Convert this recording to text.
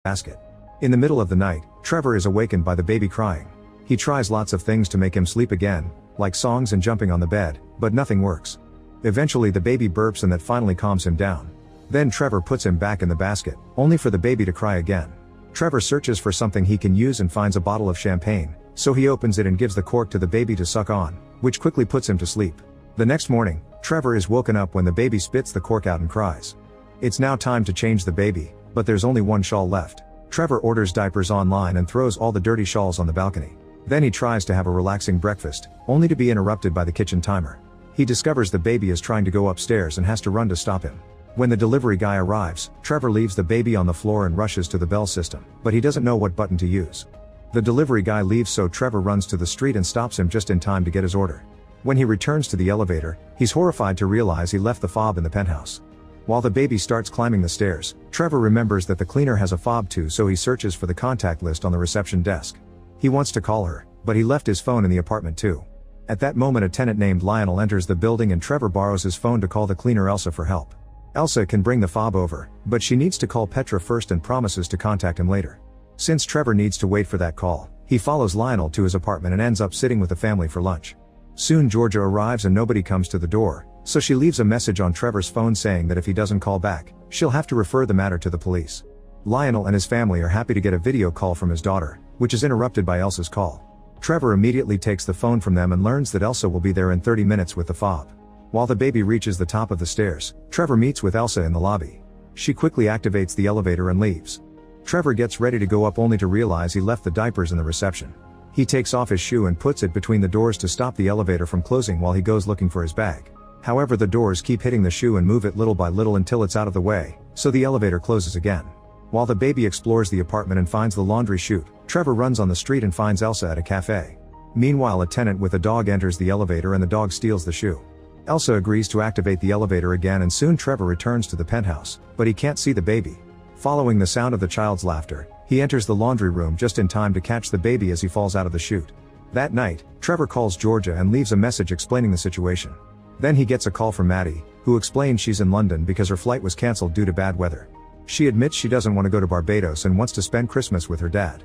basket. In the middle of the night, Trevor is awakened by the baby crying. He tries lots of things to make him sleep again, like songs and jumping on the bed, but nothing works. Eventually the baby burps and that finally calms him down. Then Trevor puts him back in the basket, only for the baby to cry again. Trevor searches for something he can use and finds a bottle of champagne, so he opens it and gives the cork to the baby to suck on, which quickly puts him to sleep. The next morning, Trevor is woken up when the baby spits the cork out and cries. It's now time to change the baby, but there's only one shawl left. Trevor orders diapers online and throws all the dirty shawls on the balcony. Then he tries to have a relaxing breakfast, only to be interrupted by the kitchen timer. He discovers the baby is trying to go upstairs and has to run to stop him. When the delivery guy arrives, Trevor leaves the baby on the floor and rushes to the bell system, but he doesn't know what button to use. The delivery guy leaves, so Trevor runs to the street and stops him just in time to get his order. When he returns to the elevator, he's horrified to realize he left the fob in the penthouse. While the baby starts climbing the stairs, Trevor remembers that the cleaner has a fob too, so he searches for the contact list on the reception desk. He wants to call her, but he left his phone in the apartment too. At that moment a tenant named Lionel enters the building and Trevor borrows his phone to call the cleaner Elsa for help. Elsa can bring the fob over, but she needs to call Petra first and promises to contact him later. Since Trevor needs to wait for that call, he follows Lionel to his apartment and ends up sitting with the family for lunch. Soon Georgia arrives and nobody comes to the door, so she leaves a message on Trevor's phone saying that if he doesn't call back, she'll have to refer the matter to the police. Lionel and his family are happy to get a video call from his daughter, which is interrupted by Elsa's call. Trevor immediately takes the phone from them and learns that Elsa will be there in 30 minutes with the fob. While the baby reaches the top of the stairs, Trevor meets with Elsa in the lobby. She quickly activates the elevator and leaves. Trevor gets ready to go up only to realize he left the diapers in the reception. He takes off his shoe and puts it between the doors to stop the elevator from closing while he goes looking for his bag. However, the doors keep hitting the shoe and move it little by little until it's out of the way, so the elevator closes again. While the baby explores the apartment and finds the laundry chute, Trevor runs on the street and finds Elsa at a cafe. Meanwhile, a tenant with a dog enters the elevator and the dog steals the shoe. Elsa agrees to activate the elevator again and soon Trevor returns to the penthouse, but he can't see the baby. Following the sound of the child's laughter, he enters the laundry room just in time to catch the baby as he falls out of the chute. That night, Trevor calls Georgia and leaves a message explaining the situation. Then he gets a call from Maddie, who explains she's in London because her flight was cancelled due to bad weather. She admits she doesn't want to go to Barbados and wants to spend Christmas with her dad.